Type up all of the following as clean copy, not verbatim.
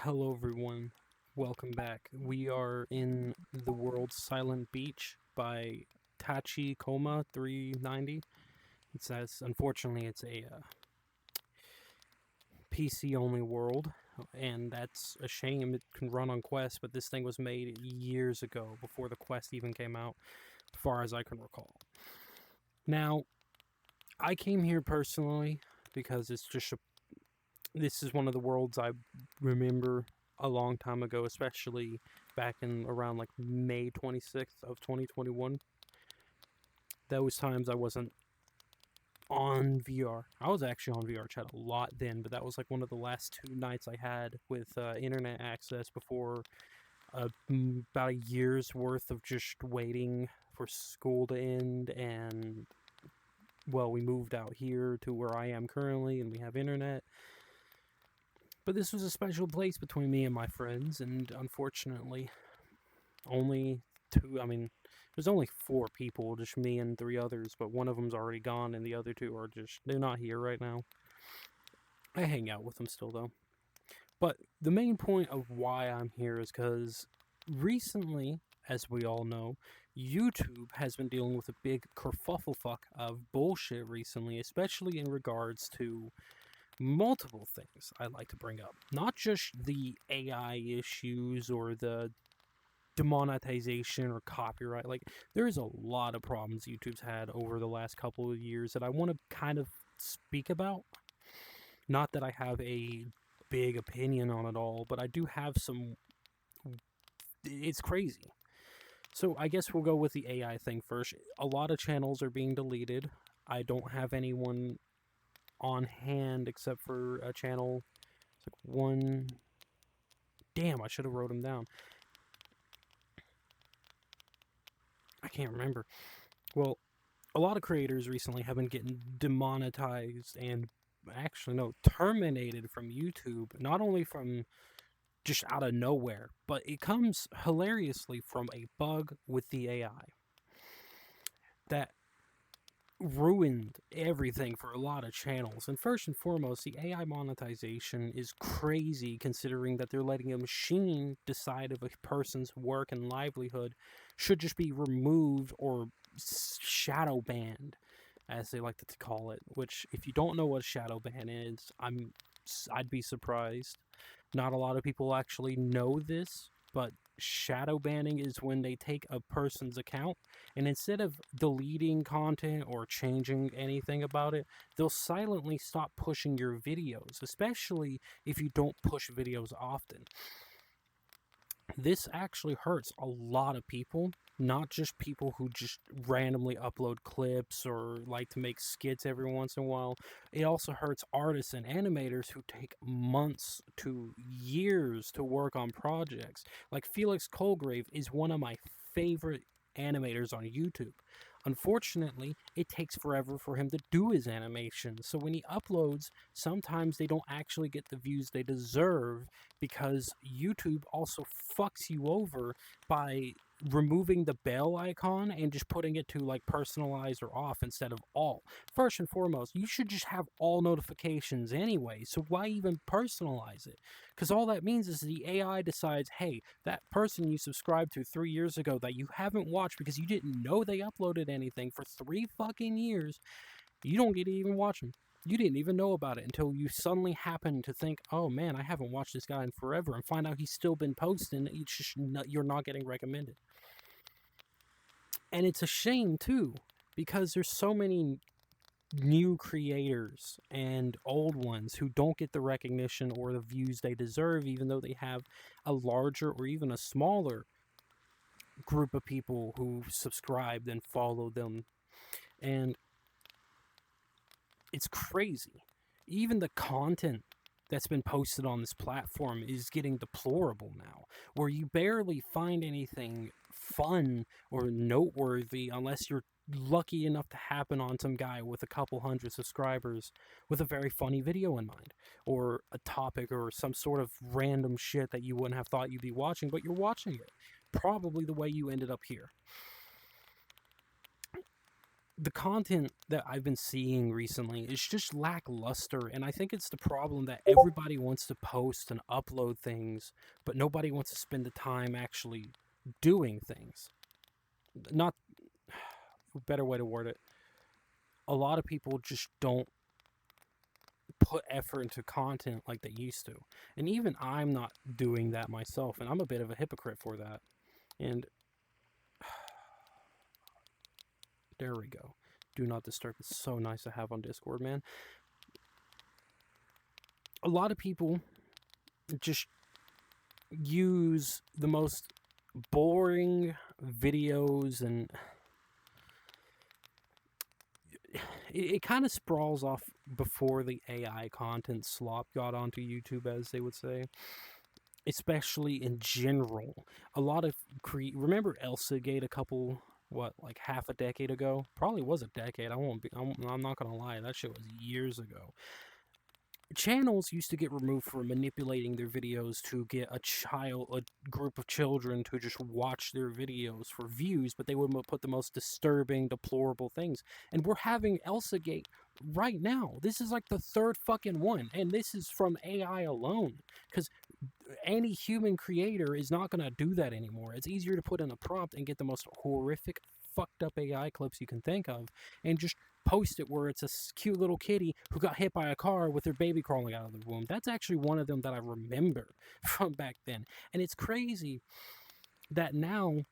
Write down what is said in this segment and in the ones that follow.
Hello, everyone. Welcome back. We are in the world's Silent Beach by Tachi Koma 390. It says, unfortunately, it's a PC only world, and that's a shame. It can run on Quest, but this thing was made years ago before the Quest even came out, as far as I can recall. Now, I came here personally because this is one of the worlds I remember a long time ago, especially back in around like May 26th of 2021. Those times I wasn't on VR. I was actually on VR chat a lot then, but that was like one of the last 2 nights I had with internet access before about a year's worth of just waiting for school to end. And well, we moved out here to where I am currently and we have internet. But this was a special place between me and my friends, and unfortunately, only two. I mean, there's only 4 people, just me and 3 others, but one of them's already gone, and the other 2 are they're not here right now. I hang out with them still, though. But the main point of why I'm here is because recently, as we all know, YouTube has been dealing with a big kerfufflefuck of bullshit recently, especially in regards to multiple things I'd like to bring up. Not just the AI issues or the demonetization or copyright. Like, there's a lot of problems YouTube's had over the last couple of years that I want to kind of speak about. Not that I have a big opinion on it all, but I do have some. It's crazy. So I guess we'll go with the AI thing first. A lot of channels are being deleted. I don't have anyone on hand except for a channel. It's like one. Damn, I should have wrote them down. I can't remember. Well, a lot of creators recently have been getting demonetized and actually, no, terminated from YouTube, not only from just out of nowhere, but it comes hilariously from a bug with the AI that ruined everything for a lot of channels. And first and foremost, the AI monetization is crazy considering that they're letting a machine decide if a person's work and livelihood should just be removed or shadow banned, as they like to call it. Which, if you don't know what shadow ban is, I'd be surprised. Not a lot of people actually know this, but shadow banning is when they take a person's account and instead of deleting content or changing anything about it, they'll silently stop pushing your videos, especially if you don't push videos often. This actually hurts a lot of people, not just people who just randomly upload clips or like to make skits every once in a while. It also hurts artists and animators who take months to years to work on projects. Like Felix Colgrave is one of my favorite animators on YouTube. Unfortunately, it takes forever for him to do his animations. So when he uploads, sometimes they don't actually get the views they deserve because YouTube also fucks you over by removing the bell icon and just putting it to like personalize or off instead of all. First and foremost, you should just have all notifications anyway, so why even personalize it? Because all that means is the AI decides, hey, that person you subscribed to 3 years ago that you haven't watched because you didn't know they uploaded anything for 3 fucking years, you don't get to even watch them. You didn't even know about it until you suddenly happen to think, oh man, I haven't watched this guy in forever, and find out he's still been posting. You're not getting recommended. And it's a shame too, because there's so many new creators and old ones who don't get the recognition or the views they deserve, even though they have a larger or even a smaller group of people who subscribed and follow them. And it's crazy. Even the content that's been posted on this platform is getting deplorable now, where you barely find anything fun or noteworthy unless you're lucky enough to happen on some guy with a couple hundred subscribers with a very funny video in mind, or a topic or some sort of random shit that you wouldn't have thought you'd be watching, but you're watching it. Probably the way you ended up here. the content that I've been seeing recently is just lackluster, and I think it's the problem that everybody wants to post and upload things, but nobody wants to spend the time actually doing things. Not better way to word it. A lot of people just don't put effort into content like they used to. And even I'm not doing that myself, and I'm a bit of a hypocrite for that. And there we go. Do not disturb. It's so nice to have on Discord, man. A lot of people just use the most boring videos, and it kind of sprawls off before the AI content slop got onto YouTube, as they would say. Especially in general, a lot of remember Elsa Gate a couple, like half a decade ago? Probably was a decade. I'm not gonna lie, that shit was years ago. Channels used to get removed for manipulating their videos to get a group of children to just watch their videos for views, but they would put the most disturbing, deplorable things. And we're having Elsa Gate right now. This is like the third fucking one, and this is from AI alone, because any human creator is not going to do that anymore. It's easier to put in a prompt and get the most horrific, fucked up AI clips you can think of, and just post it where it's a cute little kitty who got hit by a car with her baby crawling out of the womb. That's actually one of them that I remember from back then. And it's crazy that now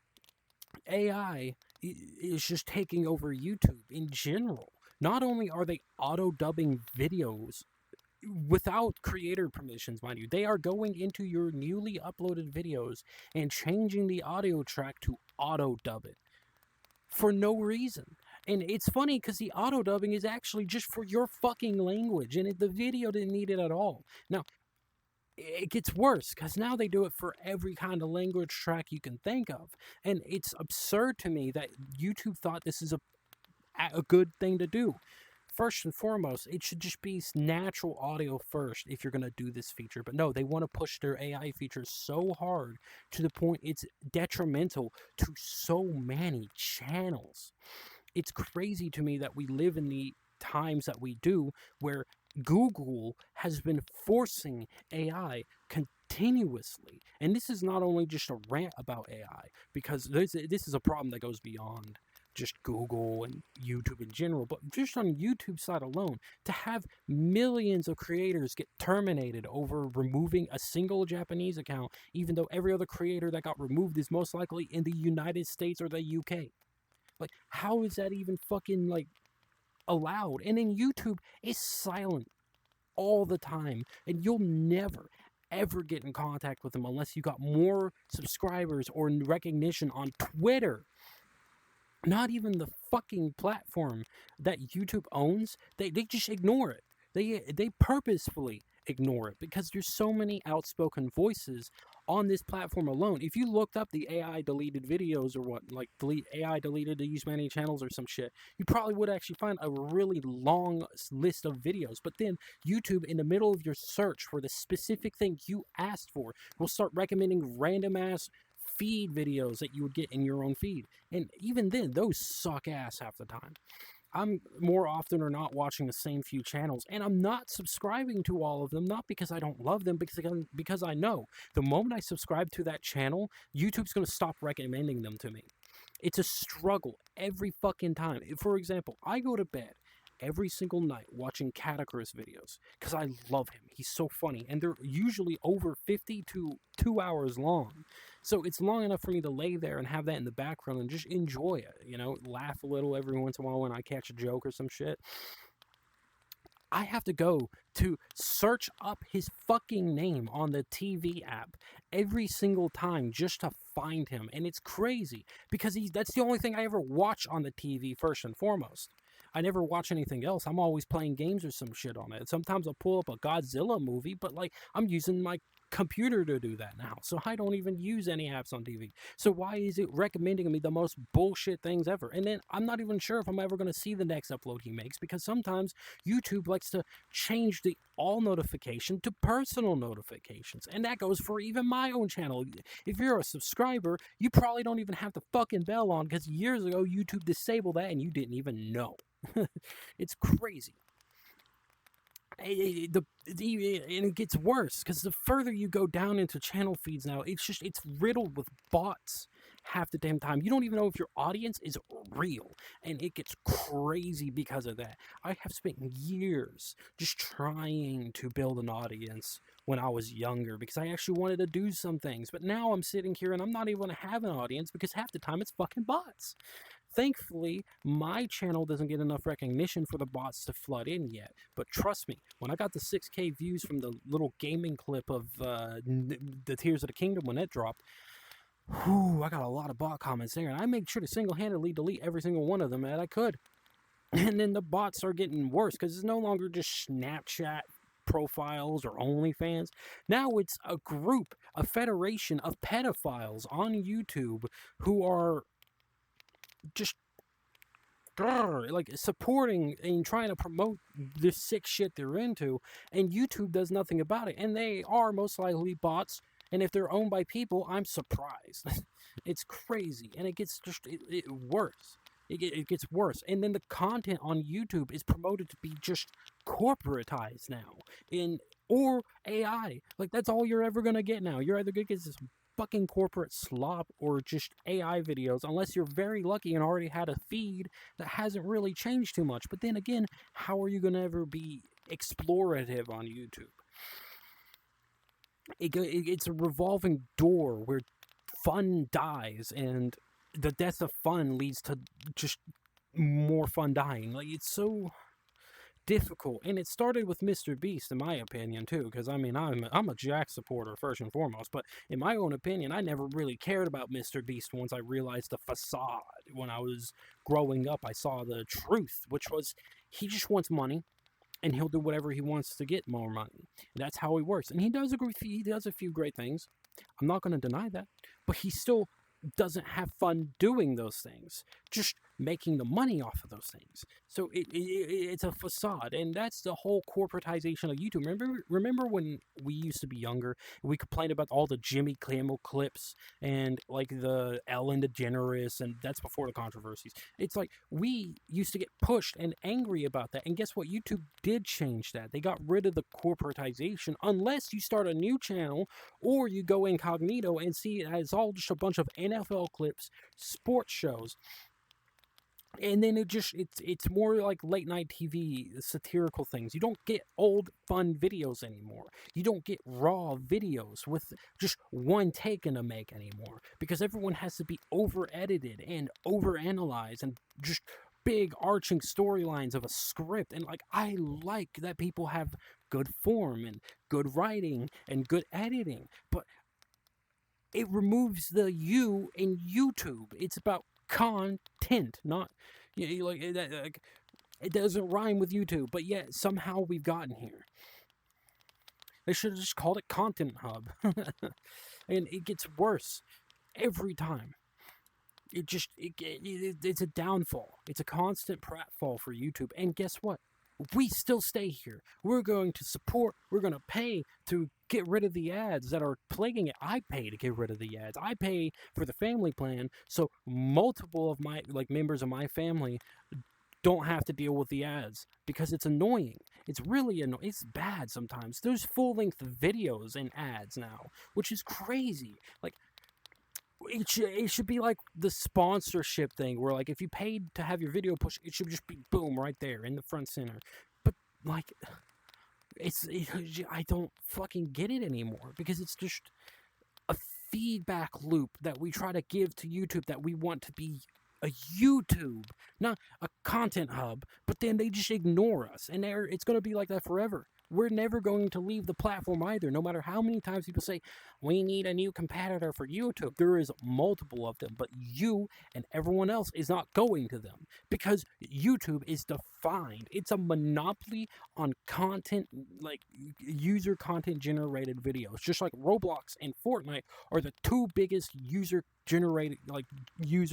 AI is just taking over YouTube in general. Not only are they auto-dubbing videos without creator permissions, mind you, they are going into your newly uploaded videos and changing the audio track to auto-dub it for no reason. And it's funny because the auto dubbing is actually just for your fucking language, and the video didn't need it at all. Now, it gets worse because now they do it for every kind of language track you can think of. And it's absurd to me that YouTube thought this is a good thing to do. First and foremost, it should just be natural audio first if you're going to do this feature. But no, they want to push their AI features so hard to the point it's detrimental to so many channels. It's crazy to me that we live in the times that we do, where Google has been forcing AI continuously. And this is not only just a rant about AI, because this is a problem that goes beyond just Google and YouTube in general, but just on YouTube side alone, to have millions of creators get terminated over removing a single Japanese account, even though every other creator that got removed is most likely in the United States or the UK. Like, how is that even fucking, like, allowed? And then YouTube is silent all the time, and you'll never ever get in contact with them unless you got more subscribers or recognition on Twitter. Not even the fucking platform that YouTube owns, they just ignore it. They purposefully ignore it because there's so many outspoken voices on this platform alone. If you looked up the AI deleted videos or AI deleted these many channels or some shit, you probably would actually find a really long list of videos. But then YouTube, in the middle of your search for the specific thing you asked for, will start recommending random ass feed videos that you would get in your own feed. And even then, those suck ass half the time. I'm more often or not watching the same few channels, and I'm not subscribing to all of them, not because I don't love them, because I know the moment I subscribe to that channel, YouTube's going to stop recommending them to me. It's a struggle every fucking time. For example, I go to bed every single night watching Catacris videos because I love him. He's so funny, and they're usually over 50 to 2 hours long. So it's long enough for me to lay there and have that in the background and just enjoy it, you know, laugh a little every once in a while when I catch a joke or some shit. I have to go to search up his fucking name on the TV app every single time just to find him. And it's crazy because that's the only thing I ever watch on the TV first and foremost. I never watch anything else. I'm always playing games or some shit on it. Sometimes I'll pull up a Godzilla movie, but like I'm using my computer to do that now. So I don't even use any apps on TV. So why is it recommending me the most bullshit things ever? And then I'm not even sure if I'm ever going to see the next upload he makes, because sometimes YouTube likes to change the all notification to personal notifications. And that goes for even my own channel. If you're a subscriber, you probably don't even have the fucking bell on, because years ago YouTube disabled that and you didn't even know. It's crazy. And it gets worse, because the further you go down into channel feeds now, it's riddled with bots half the damn time. You don't even know if your audience is real, and it gets crazy because of that. I have spent years just trying to build an audience when I was younger, because I actually wanted to do some things, but now I'm sitting here and I'm not even going to have an audience, because half the time it's fucking bots. Thankfully, my channel doesn't get enough recognition for the bots to flood in yet. But trust me, when I got the 6K views from the little gaming clip of the Tears of the Kingdom when it dropped, whew, I got a lot of bot comments there. And I made sure to single-handedly delete every single one of them that I could. And then the bots are getting worse, because it's no longer just Snapchat profiles or OnlyFans. Now it's a group, a federation of pedophiles on YouTube who are just like supporting and trying to promote this sick shit they're into, and YouTube does nothing about it. And they are most likely bots, and if they're owned by people, I'm surprised. It's crazy, and it gets just worse. It gets worse. And then the content on YouTube is promoted to be just corporatized now, or AI. Like, that's all you're ever gonna get now. You're either gonna get this fucking corporate slop or just AI videos, unless you're very lucky and already had a feed that hasn't really changed too much. But then again, how are you going to ever be explorative on YouTube? It's a revolving door where fun dies, and the death of fun leads to just more fun dying. Like, it's so difficult. And it started with Mr. Beast, in my opinion, too, because I mean, I'm a Jack supporter first and foremost, but in my own opinion, I never really cared about Mr. Beast once I realized the facade. When I was growing up, I saw the truth, which was he just wants money, and he'll do whatever he wants to get more money. And that's how he works. And he does a few great things. I'm not going to deny that, but he still doesn't have fun doing those things, just making the money off of those things. So it's a facade, and that's the whole corporatization of YouTube. Remember when we used to be younger, we complained about all the Jimmy Kimmel clips and like the Ellen DeGeneres, and that's before the controversies. It's like we used to get pushed and angry about that, and guess what? YouTube did change that. They got rid of the corporatization, unless you start a new channel or you go incognito and see it as all just a bunch of NFL clips, sports shows. And then it's more like late night TV, satirical things. You don't get old fun videos anymore. You don't get raw videos with just one take in a make anymore, because everyone has to be over edited and over analyzed and just big arching storylines of a script. And like, I like that people have good form and good writing and good editing, but it removes the you in YouTube. It's about content, not like it doesn't rhyme with YouTube, but yet somehow we've gotten here. They should have just called it Content Hub. And it gets worse every time. It's a downfall. It's a constant pratfall for YouTube. And guess what? We still stay here. We're going to support, we're going to pay to get rid of the ads that are plaguing it. I pay to get rid of the ads. I pay for the family plan, so multiple of my members of my family don't have to deal with the ads, because it's annoying. It's really annoying. It's bad sometimes. There's full-length videos and ads now, which is crazy. Like, it should be like the sponsorship thing, where like if you paid to have your video pushed, it should just be boom right there in the front center. But like, I don't fucking get it anymore, because it's just a feedback loop that we try to give to YouTube, that we want to be a YouTube, not a content hub, but then they just ignore us, and it's going to be like that forever. we're never going to leave the platform either. No matter how many times people say, we need a new competitor for YouTube, there is multiple of them, but you and everyone else is not going to them because YouTube is defined. It's a monopoly on content, like user content generated videos. Just like Roblox and Fortnite are the two biggest user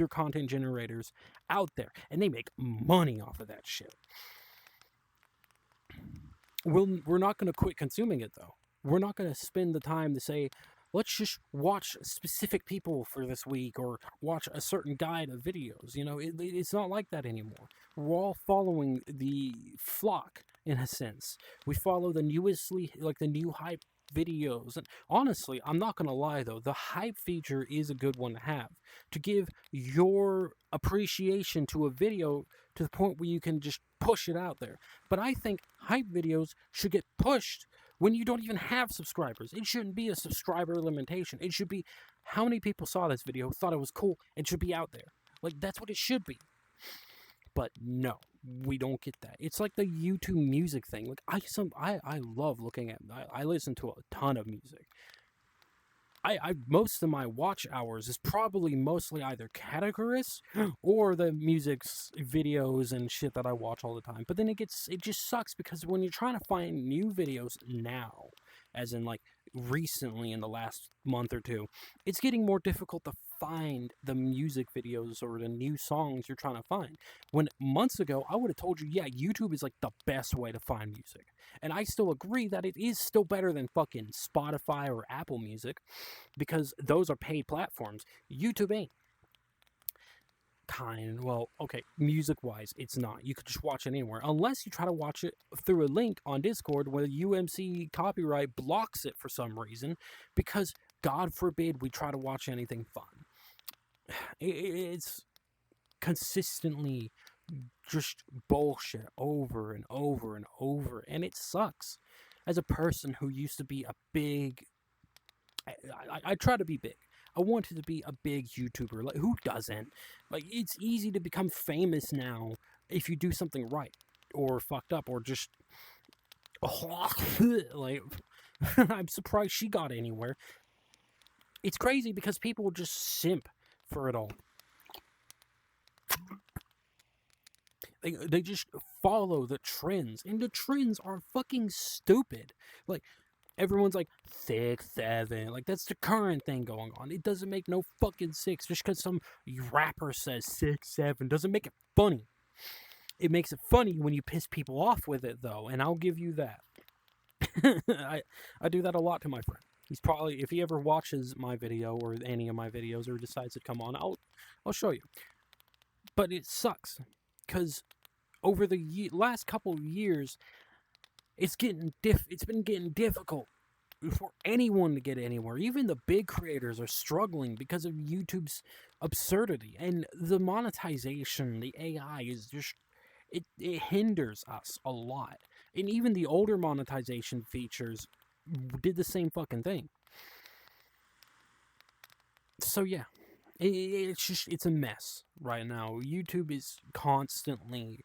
content generators out there, and they make money off of that shit. We're not going to quit consuming it, though. We're not going to spend the time to say, let's just watch specific people for this week or watch a certain guide of videos. You know, it's not like that anymore. We're all following the flock, in a sense. We follow the the new hype videos. And honestly, I'm not going to lie, though, the hype feature is a good one to have, to give your appreciation to a video to the point where you can just push it out there. But I think hype videos should get pushed when you don't even have subscribers. It shouldn't be a subscriber limitation. It should be how many people saw this video, thought it was cool, and should be out there. Like, that's what it should be. But no, we don't get that. It's like the YouTube music thing. Like, I love looking at, I listen to a ton of music. I most of my watch hours is probably mostly either categories or the music's videos and shit that I watch all the time. But then it just sucks because when you're trying to find new videos now, as in like recently in the last month or two, it's getting more difficult to find the music videos or the new songs you're trying to find. When months ago, I would have told you, yeah, YouTube is like the best way to find music. And I still agree that it is still better than fucking Spotify or Apple Music because those are paid platforms. YouTube ain't. Well, okay, music-wise, it's not. You could just watch it anywhere, unless you try to watch it through a link on Discord where UMC copyright blocks it for some reason, because God forbid we try to watch anything fun. It's consistently just bullshit over and over and over, and it sucks. As a person who used to be a big... I try to be big. I wanted to be a big YouTuber. Like, who doesn't? Like, it's easy to become famous now if you do something right, or fucked up, or just... like, I'm surprised she got anywhere. It's crazy because people just simp for it all. They just follow the trends, and the trends are fucking stupid. Like, everyone's like 6, 7, like that's the current thing going on. It doesn't make no fucking 6 just because some rapper says 6, 7 doesn't make it funny. It makes it funny when you piss people off with it, though, and I'll give you that. I do that a lot to my friend. He's probably, if he ever watches my video or any of my videos or decides to come on, I'll show you. But it sucks because over the last couple of years, it's been getting difficult for anyone to get anywhere. Even the big creators are struggling because of YouTube's absurdity, and the monetization, the AI is just it hinders us a lot. And even the older monetization features did the same fucking thing. So yeah, it's a mess right now. YouTube is constantly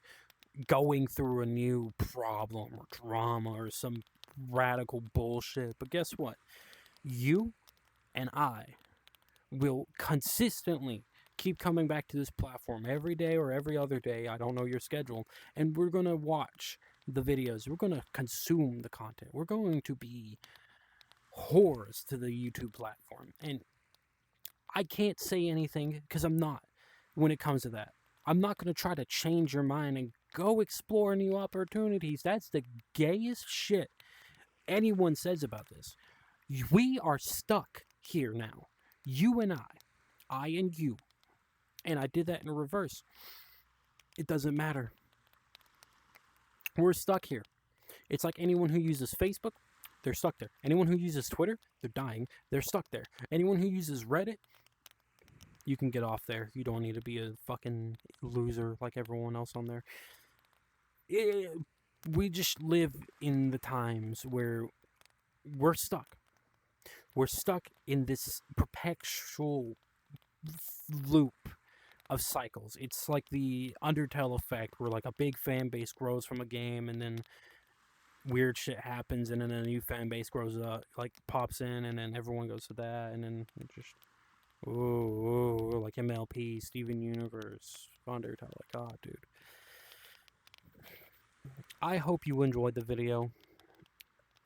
going through a new problem or drama or some radical bullshit. But guess what? You and I will consistently keep coming back to this platform every day or every other day. I don't know your schedule. And we're going to watch the videos. We're going to consume the content. We're going to be whores to the YouTube platform. And I can't say anything because I'm not when it comes to that. I'm not going to try to change your mind and go explore new opportunities. That's the gayest shit anyone says about this. We are stuck here now. You and I and you. And I did that in reverse. It doesn't matter. We're stuck here. It's like anyone who uses Facebook, they're stuck there. Anyone who uses Twitter, they're dying. They're stuck there. Anyone who uses Reddit, you can get off there. You don't need to be a fucking loser like everyone else on there. We just live in the times where we're stuck. We're stuck in this perpetual loop of cycles. It's like the Undertale effect, where like a big fan base grows from a game, and then weird shit happens, and then a new fan base grows up, like pops in, and then everyone goes to that, and then it just ooh, like MLP, Steven Universe, Undertale. Like, God, dude. I hope you enjoyed the video.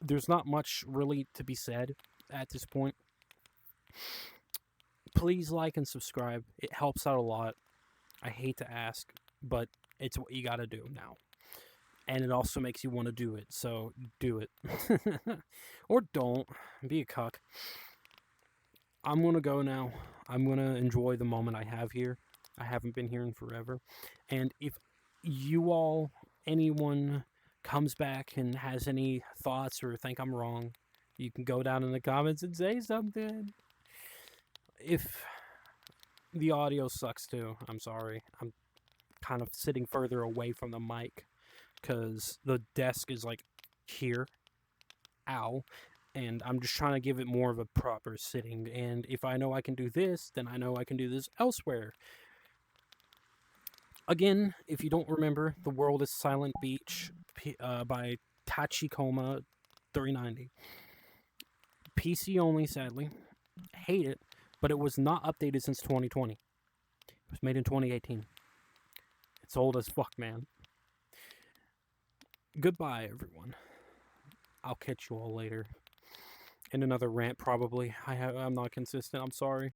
There's not much really to be said at this point. Please like and subscribe. It helps out a lot. I hate to ask, but it's what you gotta do now. And it also makes you want to do it, so do it. Or don't. Be a cuck. I'm gonna go now. I'm gonna enjoy the moment I have here. I haven't been here in forever. And if you all, anyone comes back and has any thoughts or think I'm wrong, you can go down in the comments and say something. If the audio sucks too, I'm sorry. I'm kind of sitting further away from the mic because the desk is like here. Ow. And I'm just trying to give it more of a proper sitting. And if I know I can do this, then I know I can do this elsewhere. Again, if you don't remember, The World is Silent Beach by Tachikoma 390. PC only, sadly. Hate it, but it was not updated since 2020. It was made in 2018. It's old as fuck, man. Goodbye, everyone. I'll catch you all later. In another rant, probably. I'm not consistent. I'm sorry.